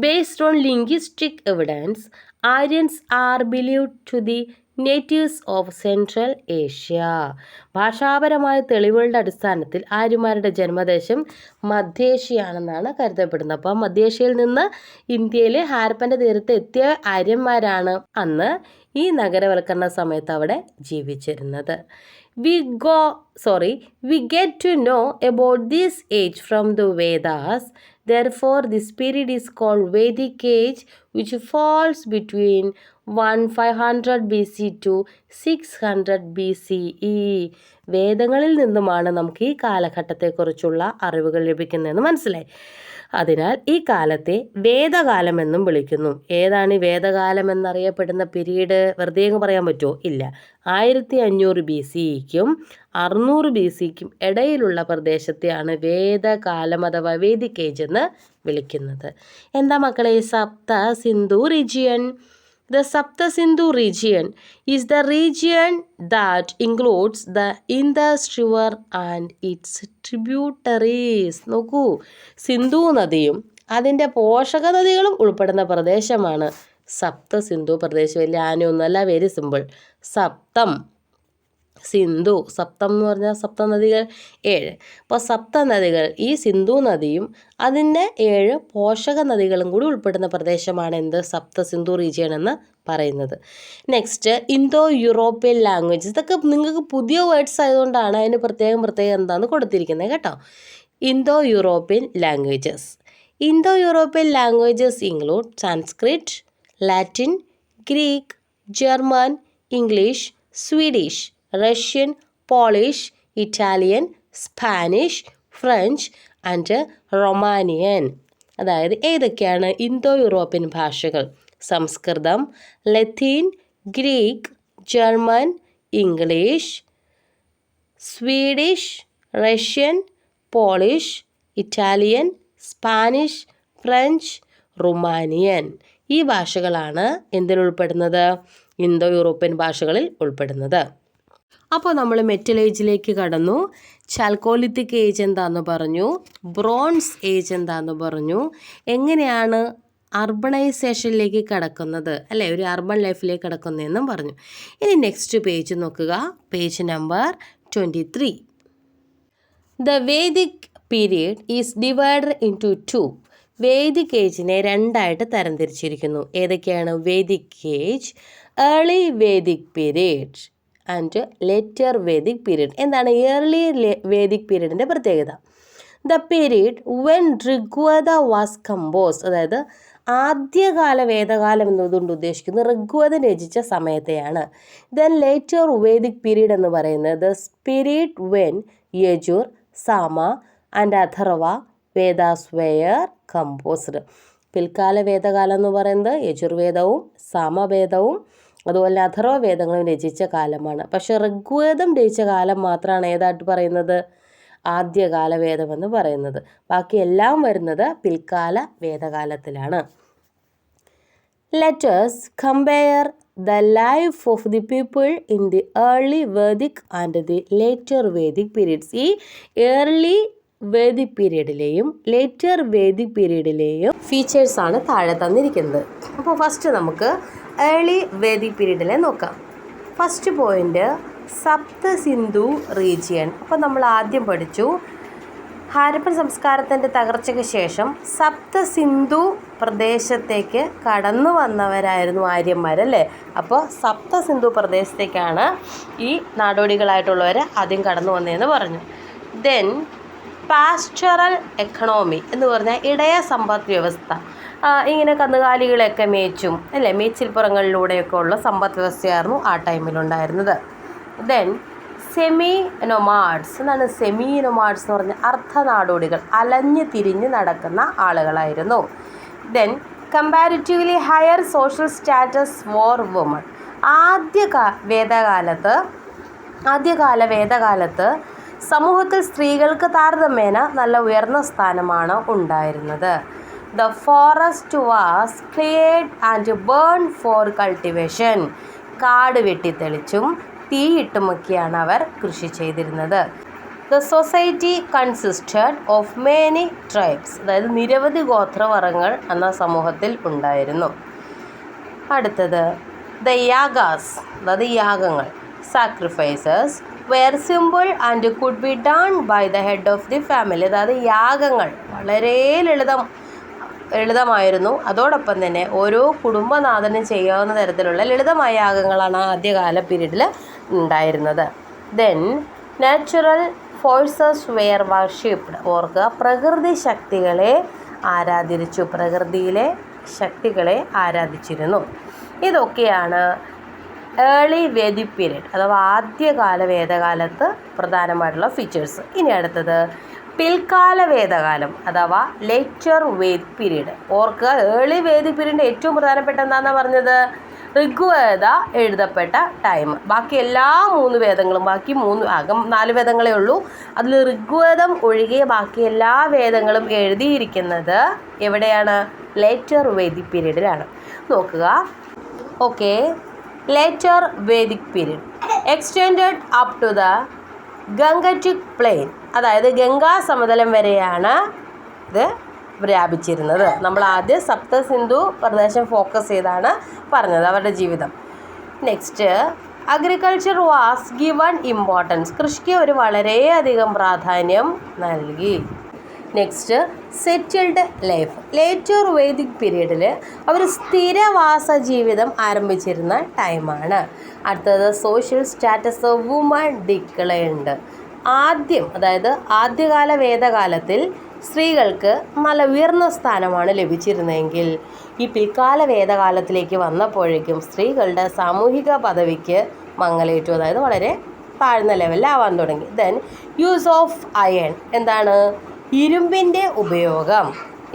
Based on linguistic evidence, Aryans are believed to the natives of Central Asia. ഭാഷാപരമായ തെളിവുകളുടെ അടിസ്ഥാനത്തിൽ ആര്യന്മാരുടെ ജന്മദേശം മധ്യേഷ്യയാണെന്നാണ് കരുതപ്പെടുന്നത്. അപ്പോൾ മധ്യേഷ്യയിൽ നിന്ന് ഇന്ത്യയിൽ ഹാരപ്പൻ്റെ തീരത്ത് എത്തിയ ആര്യന്മാരാണ് അന്ന് ഈ നഗരവൽക്കരണ സമയത്ത് അവിടെ ജീവിച്ചിരുന്നത്. We get to know about this age from the Vedas. Therefore, this period is called Vedic age, which falls between 1500 BC to 600 BCE. വേദങ്ങളിൽ നിന്നുമാണ് നമുക്ക് ഈ കാലഘട്ടത്തെക്കുറിച്ചുള്ള അറിവുകൾ ലഭിക്കുന്നതെന്ന് മനസ്സിലായി. അതിനാൽ ഈ കാലത്തെ വേദകാലം എന്നും വിളിക്കുന്നു. ഏതാണ് ഈ വേദകാലം എന്നറിയപ്പെടുന്ന പീരീഡ്? വെറുതെ അങ്ങ് പറയാൻ പറ്റുമോ? ഇല്ല. 1500 BCക്കും 600 BCക്കും ഇടയിലുള്ള പ്രദേശത്തെയാണ് വേദകാലം അഥവാ വേദിക് ഏജ് എന്ന് വിളിക്കുന്നത്. എന്താ മക്കളെ? Sapta Sindhu region. The Sapta Sindhu region is the region that includes the Indus River and its tributaries. നോക്കൂ, സിന്ധു നദിയും അതിൻ്റെ പോഷക നദികളും ഉൾപ്പെടുന്ന പ്രദേശമാണ് സപ്ത സിന്ധു പ്രദേശം. വലിയ ആനയൊന്നുമല്ല, വെരി സിമ്പിൾ. സപ്തം സിന്ധു, സപ്തം എന്ന് പറഞ്ഞാൽ സപ്ത നദികൾ 7. അപ്പോൾ സപ്ത നദികൾ, ഈ സിന്ധു നദിയും അതിൻ്റെ 7 പോഷക നദികളും കൂടി ഉൾപ്പെടുന്ന പ്രദേശമാണ് എന്ത്? സപ്ത സിന്ധു റീജിയൻ എന്ന് പറയുന്നത്. Next, Indo European languages. ഇതൊക്കെ നിങ്ങൾക്ക് പുതിയ വേർഡ്സ് ആയതുകൊണ്ടാണ് അതിന് പ്രത്യേകം എന്താണെന്ന് കൊടുത്തിരിക്കുന്നത് കേട്ടോ. Indo European languages. Indo European languages include Sanskrit, Latin, Greek, German, English, Swedish, Russian, Polish, Italian, Spanish, French and Romanian. അതായത് ഏതൊക്കെയാണ് ഇന്തോ യൂറോപ്യൻ ഭാഷകൾ? സംസ്കൃതം, ലത്തീൻ, Greek, German, English, Swedish, Russian, Polish, Italian, Spanish, French, റുമാനിയൻ. ഈ ഭാഷകളാണ് എന്തിലുൾപ്പെടുന്നത്? ഇന്തോ യൂറോപ്യൻ ഭാഷകളിൽ ഉൾപ്പെടുന്നത്. അപ്പോൾ നമ്മൾ മെറ്റൽ ഏജിലേക്ക് കടന്നു. ചാൽക്കോലിത്തിക് ഏജ് എന്താണെന്ന് പറഞ്ഞു, ബ്രോൺസ് ഏജ് എന്താണെന്ന് പറഞ്ഞു, എങ്ങനെയാണ് അർബണൈസേഷനിലേക്ക് കടക്കുന്നത് അല്ലേ, ഒരു അർബൺ ലൈഫിലേക്ക് കടക്കുന്നതെന്നും പറഞ്ഞു. ഇനി നെക്സ്റ്റ് പേജ് നോക്കുക, page number 23. The Vedic period is divided into 2. Vedic ഏജിനെ രണ്ടായിട്ട് തരംതിരിച്ചിരിക്കുന്നു. ഏതൊക്കെയാണ്? Vedic age, early Vedic period and later Vedic period. എന്താണ് ഏർലി വേദിക് പീരിയഡിൻ്റെ പ്രത്യേകത? The period when Rigveda was compose, അതായത് ആദ്യകാല വേദകാലം എന്നതുകൊണ്ട് ഉദ്ദേശിക്കുന്നത് ഋഗ്വേദം രചിച്ച സമയത്തെയാണ്. ദെൻ ലേറ്റർ വേദിക് പീരിയഡ് എന്ന് പറയുന്നത് the period when Yajur, Sama and Atharva Vedas were composed. പിൽക്കാല വേദകാലം എന്ന് പറയുന്നത് യജുർവേദവും സാമവേദവും അതുപോലെ അഥർവ വേദങ്ങളും രചിച്ച കാലമാണ്. പക്ഷെ ഋഗ്വേദം രചിച്ച കാലം മാത്രമാണ് ഏതായിട്ട് പറയുന്നത്? ആദ്യകാല വേദമെന്ന് പറയുന്നത്. ബാക്കി എല്ലാം വരുന്നത് പിൽക്കാല വേദകാലത്തിലാണ്. Let us compare the life of the people in the early Vedic and the later Vedic periods. ഈ ഏർലി വേദിക് പീരീഡിലെയും ലേറ്റർ വേദിക് പീരീഡിലെയും ഫീച്ചേഴ്സാണ് താഴെ തന്നിരിക്കുന്നത്. അപ്പോൾ ഫസ്റ്റ് നമുക്ക് ഏർലി വേദിക് പീരീഡിലെ നോക്കാം. First point Sapta Sindhu region. അപ്പോൾ നമ്മൾ ആദ്യം പഠിച്ചു ഹാരപ്പൻ സംസ്കാരത്തിൻ്റെ തകർച്ചയ്ക്ക് ശേഷം സപ്ത സിന്ധു പ്രദേശത്തേക്ക് കടന്നു വന്നവരായിരുന്നു ആര്യന്മാരല്ലേ. അപ്പോൾ സപ്ത സിന്ധു പ്രദേശത്തേക്കാണ് ഈ നാടോടികളായിട്ടുള്ളവർ ആദ്യം കടന്നു വന്നതെന്ന് പറഞ്ഞു. ദെൻ പാസ്റ്ററൽ എക്കണോമി എന്ന് പറഞ്ഞാൽ ഇടയ സമ്പദ് വ്യവസ്ഥ. ഇങ്ങനെ കന്നുകാലികളെയൊക്കെ മേച്ചും അല്ലേ, മേച്ചിൽപ്പുറങ്ങളിലൂടെയൊക്കെ ഉള്ള സമ്പദ് വ്യവസ്ഥയായിരുന്നു ആ ടൈമിലുണ്ടായിരുന്നത്. Then semi nomads. എന്താണ് സെമി നൊമാഡ്സ് എന്ന് പറഞ്ഞാൽ അർദ്ധനാടോടികൾ, അലഞ്ഞ് തിരിഞ്ഞ് നടക്കുന്ന ആളുകളായിരുന്നു. Then comparatively higher social status for woman. ആദ്യകാല വേദകാലത്ത് സമൂഹത്തിൽ സ്ത്രീകൾക്ക് താരതമ്യേന നല്ല ഉയർന്ന സ്ഥാനമാണ് ഉണ്ടായിരുന്നത്. The forest was cleared and burn for cultivation. കാട് വെട്ടിത്തെളിച്ചും തീയിട്ടുമൊക്കെയാണ് അവർ കൃഷി ചെയ്തിരുന്നത്. The society consisted of many tribes. അതായത് നിരവധി ഗോത്രവർഗ്ഗങ്ങൾ എന്ന സമൂഹത്തിൽ ഉണ്ടായിരുന്നു. അടുത്തത് ദ യാഗാസ്, അതായത് യാഗങ്ങൾ. Sacrifices were simple and could be done by the head of the family. അതായത് യാഗങ്ങൾ വളരെ ലളിതമായിരുന്നു. അതോടൊപ്പം തന്നെ ഓരോ കുടുംബനാഥനും ചെയ്യാവുന്ന തരത്തിലുള്ള ലളിതമായ യാഗങ്ങളാണ് ആദ്യകാല പീരീഡിൽ ഉണ്ടായിരുന്നത്. Then natural forces were worshipped. ഓർക്കുക, പ്രകൃതി ശക്തികളെ ആരാധിച്ചു, പ്രകൃതിയിലെ ശക്തികളെ ആരാധിച്ചിരുന്നു. ഇതൊക്കെയാണ് ഏർലി വേദിക് പീരീഡ് അഥവാ ആദ്യകാല വേദകാലത്ത് പ്രധാനമായിട്ടുള്ള ഫീച്ചേഴ്സ്. ഇനി അടുത്തത് പിൽക്കാല വേദകാലം അഥവാ ലേറ്റർ വേദിക് പീരീഡ്. ഓർക്കുക, ഏർലി വേദിക് പീരീഡിൻ്റെ ഏറ്റവും പ്രധാനപ്പെട്ട എന്താണെന്നാണ് പറഞ്ഞത്? ഋഗ്വേദ എഴുതപ്പെട്ട ടൈം. ബാക്കി എല്ലാ 3 വേദങ്ങളും, ബാക്കി 4 വേദങ്ങളേ ഉള്ളൂ. അതിൽ ഋഗ്വേദം ഒഴികെ ബാക്കി എല്ലാ വേദങ്ങളും എഴുതിയിരിക്കുന്നത് എവിടെയാണ്? ലേറ്റർ വേദിക് പീരീഡിലാണ്. നോക്കുക. Okay, later Vedic period extended up to the Gangetic plain. അതായത് ഗംഗാ സമതലം വരെയാണ് ഇത് വ്യാപിച്ചിരുന്നത്. നമ്മൾ ആദ്യം സപ്ത സിന്ധു പ്രദേശം ഫോക്കസ് ചെയ്താണ് പറഞ്ഞത് അവരുടെ ജീവിതം. Next, agriculture was given importance. കൃഷിക്ക് ഒരു വളരെയധികം പ്രാധാന്യം നൽകി. Next, settled life. Later Vedic പീരീഡിൽ അവർ സ്ഥിരവാസ ജീവിതം ആരംഭിച്ചിരുന്ന ടൈമാണ്. അടുത്തത് social status of woman declined. അതായത് ആദ്യകാല വേദകാലത്തിൽ സ്ത്രീകൾക്ക് നല്ല ഉയർന്ന സ്ഥാനമാണ് ലഭിച്ചിരുന്നതെങ്കിൽ ഈ പിൽക്കാല വേദകാലത്തിലേക്ക് വന്നപ്പോഴേക്കും സ്ത്രീകളുടെ സാമൂഹിക പദവിക്ക് മങ്ങലേറ്റു, അതായത് വളരെ താഴ്ന്ന ലെവലിലാവാൻ തുടങ്ങി. Then use of iron. എന്താണ്? ഇരുമ്പിൻ്റെ ഉപയോഗം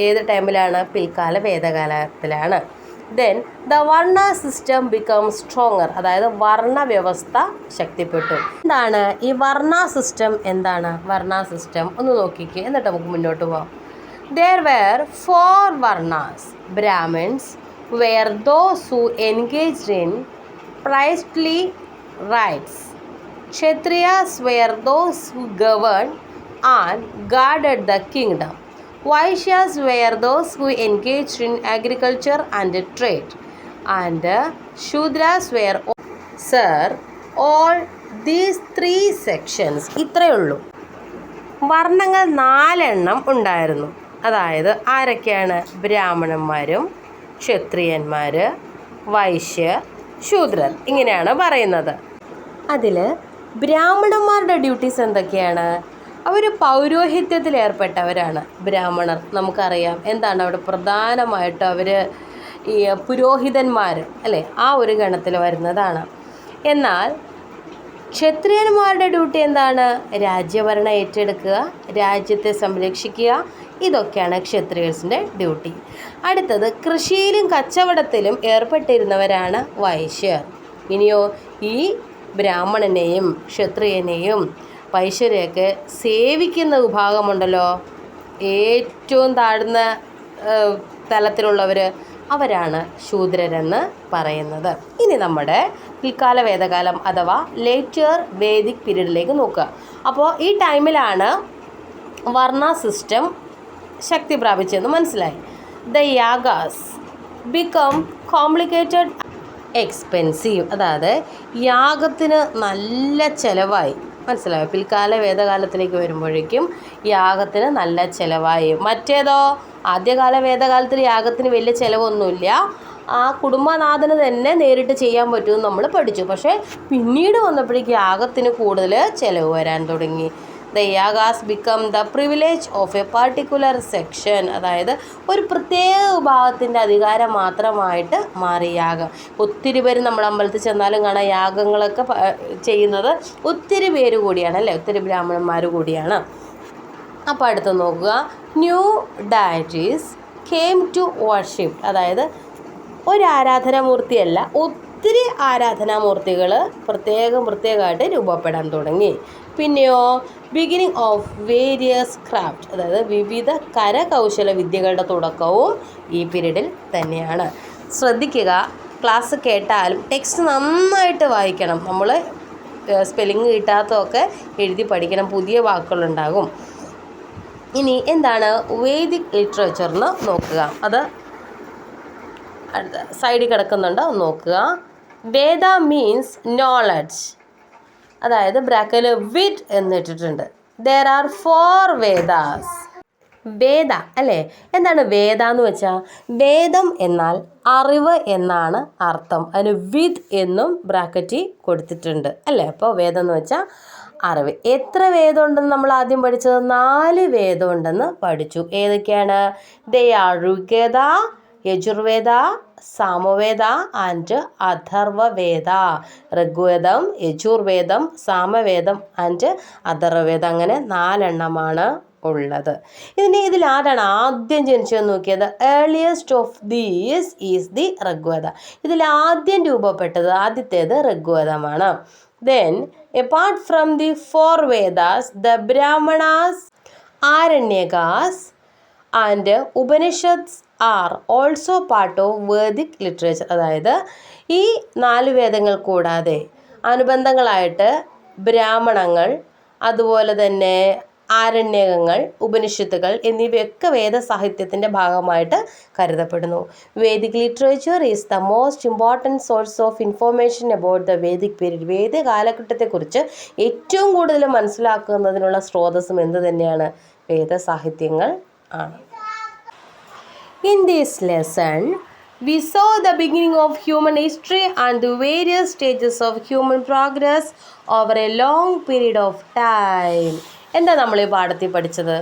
ഏത് ടൈമിലാണ്? പിൽക്കാല വേദകാലത്തിലാണ്. ദെൻ ദ വർണ്ണ സിസ്റ്റം ബിക്കം സ്ട്രോങ്ങർ. അതായത് വർണ്ണ വ്യവസ്ഥ ശക്തിപ്പെട്ടു. എന്താണ് ഈ വർണ്ണ സിസ്റ്റം? എന്താണ് വർണ്ണ സിസ്റ്റം? ഒന്ന് നോക്കിക്കേ, എന്നിട്ട് നമുക്ക് മുന്നോട്ട് പോകാം. There were 4 varnas. Brahmins were those who engaged in priestly rites. Kshatriyas were those who governed and guarded the kingdom. Vaishyas were those who engaged in agriculture and trade. And Shudras were Sir, all these 3 sections. ഇത്രയേ ഉള്ളൂ. വർണ്ണങ്ങൾ 4 എണ്ണം ഉണ്ടായിരുന്നു. അതായത് ആരൊക്കെയാണ്? ബ്രാഹ്മണന്മാരും ക്ഷത്രിയന്മാർ, വൈശ്യർ, ശൂദ്രർ, ഇങ്ങനെയാണ് പറയുന്നത്. അതിൽ ബ്രാഹ്മണന്മാരുടെ ഡ്യൂട്ടീസ് എന്തൊക്കെയാണ്? അവർ പൗരോഹിത്യത്തിൽ ഏർപ്പെട്ടവരാണ് ബ്രാഹ്മണർ. നമുക്കറിയാം എന്താണ് അവിടെ പ്രധാനമായിട്ട് അവർ ഈ പുരോഹിതന്മാർ അല്ലേ, ആ ഒരു ഗണത്തിൽ വരുന്നതാണ്. എന്നാൽ ക്ഷത്രിയന്മാരുടെ ഡ്യൂട്ടി എന്താണ്? രാജ്യഭരണം ഏറ്റെടുക്കുക, രാജ്യത്തെ സംരക്ഷിക്കുക, ഇതൊക്കെയാണ് ക്ഷത്രിയൻസിൻ്റെ ഡ്യൂട്ടി. അടുത്തത് കൃഷിയിലും കച്ചവടത്തിലും ഏർപ്പെട്ടിരുന്നവരാണ് വൈശ്യർ. ഇനിയോ ഈ ബ്രാഹ്മണനെയും ക്ഷത്രിയനെയും വൈശ്യരെയൊക്കെ സേവിക്കുന്ന വിഭാഗമുണ്ടല്ലോ, ഏറ്റവും താഴ്ന്ന തലത്തിലുള്ളവർ, അവരാണ് ശൂദ്രരെന്ന് പറയുന്നത്. ഇനി നമ്മുടെ പിൽക്കാല വേദകാലം അഥവാ ലേറ്റർ വേദിക് പീരീഡിലേക്ക് നോക്കുക. അപ്പോൾ ഈ ടൈമിലാണ് വർണ്ണ സിസ്റ്റം ശക്തി പ്രാപിച്ചെന്ന് മനസ്സിലായി. The yagas become complicated expensive. അതായത് യാഗത്തിന് നല്ല ചിലവായി. മനസ്സിലായോ? പിൽക്കാല വേദകാലത്തിലേക്ക് വരുമ്പോഴേക്കും യാഗത്തിന് നല്ല ചിലവായി. മറ്റേതോ ആദ്യകാല വേദകാലത്തിൽ യാഗത്തിന് വലിയ ചിലവൊന്നുമില്ല, ആ കുടുംബനാഥന് തന്നെ നേരിട്ട് ചെയ്യാൻ പറ്റുമെന്ന് നമ്മൾ പഠിച്ചു. പക്ഷേ പിന്നീട് വന്നപ്പോഴേക്കും യാഗത്തിന് കൂടുതൽ ചിലവ് വരാൻ തുടങ്ങി. The yagas become the privilege of A particular section. അതായത് ഒരു പ്രത്യേക വിഭാഗത്തിൻ്റെ അധികാരം മാത്രമായിട്ട് മാറി യാഗം. ഒത്തിരി പേര് നമ്മൾ അമ്പലത്തിൽ ചെന്നാലും കാണാം യാഗങ്ങളൊക്കെ ചെയ്യുന്നത് ഒത്തിരി പേര് കൂടിയാണ് അല്ലേ, ഒത്തിരി ബ്രാഹ്മണന്മാർ കൂടിയാണ്. അപ്പോൾ അടുത്ത് നോക്കുക, new deities came to worship. അതായത് ഒരു ആരാധനാമൂർത്തിയല്ല, ഒത്തിരി ആരാധനാമൂർത്തികൾ പ്രത്യേകമായിട്ട് രൂപപ്പെടാൻ തുടങ്ങി. പിന്നെയോ ബിഗിനിങ് ഓഫ് വേരിയസ് ക്രാഫ്റ്റ്. അതായത് വിവിധ കരകൗശല വിദ്യകളുടെ തുടക്കവും ഈ പീരീഡിൽ തന്നെയാണ്. ശ്രദ്ധിക്കുക, ക്ലാസ് കേട്ടാലും ടെക്സ്റ്റ് നന്നായിട്ട് വായിക്കണം. നമ്മൾ സ്പെല്ലിങ് കിട്ടാത്തതൊക്കെ എഴുതി പഠിക്കണം, പുതിയ വാക്കുകളുണ്ടാകും. ഇനി എന്താണ് വേദിക് ലിറ്ററേച്ചർ എന്ന് നോക്കുക. അത് അടുത്ത സൈഡിൽ കിടക്കുന്നുണ്ട്, നോക്കുക. Veda means knowledge. അതായത് ബ്രാക്കറ്റിൽ വിത്ത് എന്നിട്ടിട്ടുണ്ട്. There are 4 Vedas. വേദ അല്ലേ, എന്താണ് വേദ എന്ന് വെച്ചാൽ? വേദം എന്നാൽ അറിവ് എന്നാണ് അർത്ഥം. അതിന് വിത്ത് എന്നും ബ്രാക്കറ്റിൽ കൊടുത്തിട്ടുണ്ട് അല്ലേ. അപ്പോൾ വേദം എന്ന് വെച്ചാൽ അറിവ്. എത്ര വേദം ഉണ്ടെന്ന് നമ്മൾ ആദ്യം പഠിച്ചത്? 4 വേദം ഉണ്ടെന്ന് പഠിച്ചു. ഏതൊക്കെയാണ്? They are Rigveda, Yajurveda, Samaveda and Atharvaveda. ഋഗ്വേദം, യജുർവേദം, സാമവേദം ആൻഡ് അഥർവവേദം. അങ്ങനെ 4 എണ്ണമാണ് ഉള്ളത്. ഇതിൽ ആരാണ് ആദ്യം ജനിച്ചതെന്ന് നോക്കിയത്? Earliest of these is the Rigveda. ഇതിൽ ആദ്യം രൂപപ്പെട്ടത് ആദ്യത്തേത് ഋഗ്വേദമാണ്. Then apart from the 4 Vedas, the Brahmanas, Aranyakas and Upanishads are also part of Vedic literature. അതായത് ഈ 4 വേദങ്ങൾ കൂടാതെ അനുബന്ധങ്ങളായിട്ട് ബ്രാഹ്മണങ്ങൾ, അതുപോലെ തന്നെ ആരണ്യകങ്ങൾ, ഉപനിഷത്തുകൾ എന്നിവയൊക്കെ വേദസാഹിത്യത്തിൻ്റെ ഭാഗമായിട്ട് കരുതപ്പെടുന്നു. Vedic literature is the most important source of information about the Vedic period. വേദ കാലഘട്ടത്തെക്കുറിച്ച് ഏറ്റവും കൂടുതൽ മനസ്സിലാക്കുന്നതിനുള്ള സ്രോതസ്സും എന്ത് തന്നെയാണ്? വേദസാഹിത്യങ്ങൾ ആണ്. In this lesson, we saw the beginning of human history and the various stages of human progress over a long period of time. എന്താ നമ്മൾ ഈ പാഠത്തിൽ പഠിച്ചത്?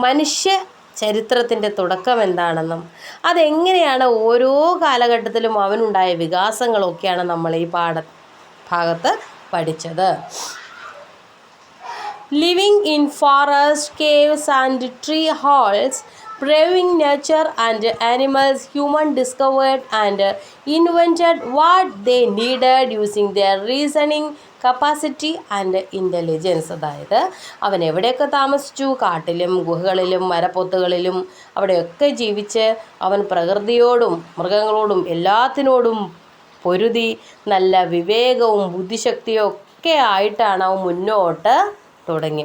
മനുഷ്യ ചരിത്രത്തിൻ്റെ തുടക്കം എന്താണെന്നും അതെങ്ങനെയാണ് ഓരോ കാലഘട്ടത്തിലും അവനുണ്ടായ വികാസങ്ങളൊക്കെയാണ് നമ്മൾ ഈ ഭാഗത്ത് പഠിച്ചത്. Living in forest, caves and tree holes, braving nature and animals, human discovered and invented what they needed using their reasoning capacity and intelligence. അതായത് അവൻ എവിടെയൊക്കെ താമസിച്ചു, കാട്ടിലും ഗുഹകളിലും മരപ്പൊത്തുകളിലും അവിടെയൊക്കെ ജീവിച്ച് അവൻ പ്രകൃതിയോടും മൃഗങ്ങളോടും എല്ലാത്തിനോടും പൊരുതി നല്ല വിവേകവും ബുദ്ധിശക്തിയും ഒക്കെ ആയിട്ടാണ് അവൻ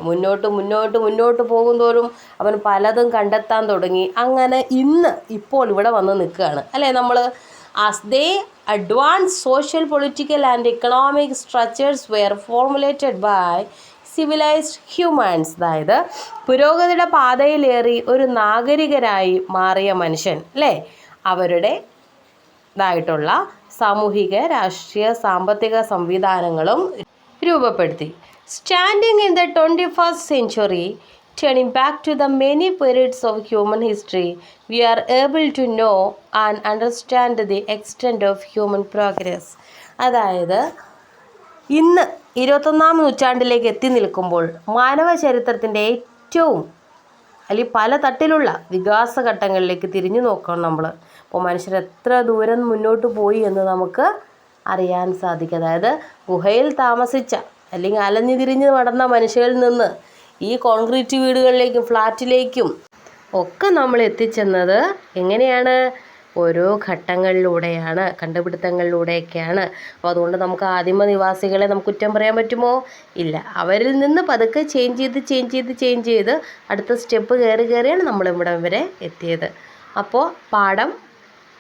മുന്നോട്ട് പോകുന്തോറും അവൻ പലതും കണ്ടെത്താൻ തുടങ്ങി. അങ്ങനെ ഇപ്പോൾ ഇവിടെ വന്ന് നിൽക്കുകയാണ് അല്ലേ നമ്മൾ. As they advance, social, political and economic structures were formulated by civilised humans. അതായത് പുരോഗതിയുടെ പാതയിലേറി ഒരു നാഗരികരായി മാറിയ മനുഷ്യൻ അല്ലേ, അവരുടെ ഇതായിട്ടുള്ള സാമൂഹിക, രാഷ്ട്രീയ, സാമ്പത്തിക സംവിധാനങ്ങളും രൂപപ്പെടുത്തി. Standing in the 21st century, turning back to the many periods of human history, we are able to know and understand the extent of human progress. അതായത് ഇന്ന് 21-ാം നൂറ്റാണ്ടിലേക്ക് എത്തി നിൽക്കുമ്പോൾ മാനവ ചരിത്രത്തിൻ്റെ ഏറ്റവും അല്ലെങ്കിൽ പല തട്ടിലുള്ള വികാസഘട്ടങ്ങളിലേക്ക് തിരിഞ്ഞു നോക്കണം നമ്മൾ. അപ്പോൾ മനുഷ്യർ എത്ര ദൂരം മുന്നോട്ട് പോയി എന്ന് നമുക്ക് അറിയാൻ സാധിക്കും. അതായത് ഗുഹയിൽ താമസിച്ച അല്ലെങ്കിൽ അലഞ്ഞു തിരിഞ്ഞ് നടന്ന മനുഷ്യരിൽ നിന്ന് ഈ കോൺക്രീറ്റ് വീടുകളിലേക്കും ഫ്ലാറ്റിലേക്കും ഒക്കെ നമ്മൾ എത്തിച്ചെന്നത് എങ്ങനെയാണ്? ഓരോ ഘട്ടങ്ങളിലൂടെയാണ്, കണ്ടുപിടുത്തങ്ങളിലൂടെയൊക്കെയാണ്. അപ്പോൾ അതുകൊണ്ട് നമുക്ക് ആദിമ നിവാസികളെ നമുക്ക് കുറ്റം പറയാൻ പറ്റുമോ? ഇല്ല. അവരിൽ നിന്ന് പതുക്കെ ചേഞ്ച് ചെയ്ത് അടുത്ത സ്റ്റെപ്പ് കയറിയാണ് നമ്മളിവിടം വരെ എത്തിയത്. അപ്പോൾ പാഠം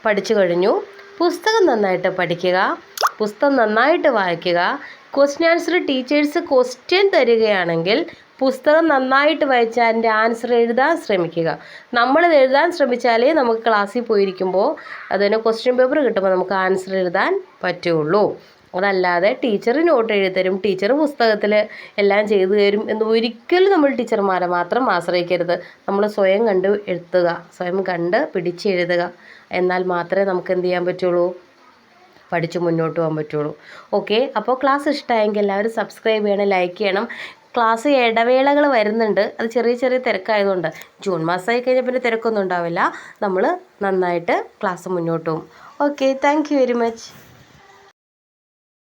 പഠിച്ചു കഴിഞ്ഞു. പുസ്തകം നന്നായിട്ട് പഠിക്കുക, പുസ്തകം നന്നായിട്ട് വായിക്കുക. ക്വസ്റ്റ്യൻ ആൻസർ ടീച്ചേഴ്സ് ക്വസ്റ്റ്യൻ തരികയാണെങ്കിൽ പുസ്തകം നന്നായിട്ട് വായിച്ച് അതിൻ്റെ ആൻസർ എഴുതാൻ ശ്രമിക്കുക. നമ്മളത് എഴുതാൻ ശ്രമിച്ചാലേ നമുക്ക് ക്ലാസ്സിൽ പോയിരിക്കുമ്പോൾ അതിന് ക്വസ്റ്റ്യൻ പേപ്പർ കിട്ടുമ്പോൾ നമുക്ക് ആൻസർ എഴുതാൻ പറ്റുള്ളൂ. അതല്ലാതെ ടീച്ചർ നോട്ട് എഴുതി തരും, ടീച്ചർ പുസ്തകത്തിൽ എല്ലാം ചെയ്തു തരും എന്ന് ഒരിക്കലും നമ്മൾ ടീച്ചർമാരെ മാത്രം ആശ്രയിക്കരുത്. നമ്മൾ സ്വയം കണ്ട് എഴുതുക, സ്വയം കണ്ട് പിടിച്ചെഴുതുക. എന്നാൽ മാത്രമേ നമുക്ക് എന്ത് ചെയ്യാൻ പറ്റുള്ളൂ? പഠിച്ച് മുന്നോട്ട് പോകാൻ പറ്റുള്ളൂ. ഓക്കെ, അപ്പോൾ ക്ലാസ് ഇഷ്ടമായെങ്കിൽ എല്ലാവരും സബ്സ്ക്രൈബ് ചെയ്യണം, ലൈക്ക് ചെയ്യണം. ക്ലാസ് ഇടവേളകൾ വരുന്നുണ്ട്, അത് ചെറിയ തിരക്കായതുകൊണ്ട്. ജൂൺ മാസമായി കഴിഞ്ഞാൽ പിന്നെ തിരക്കൊന്നും ഉണ്ടാവില്ല. നമ്മൾ നന്നായിട്ട് ക്ലാസ് മുന്നോട്ട് പോകും. Okay, thank you very much.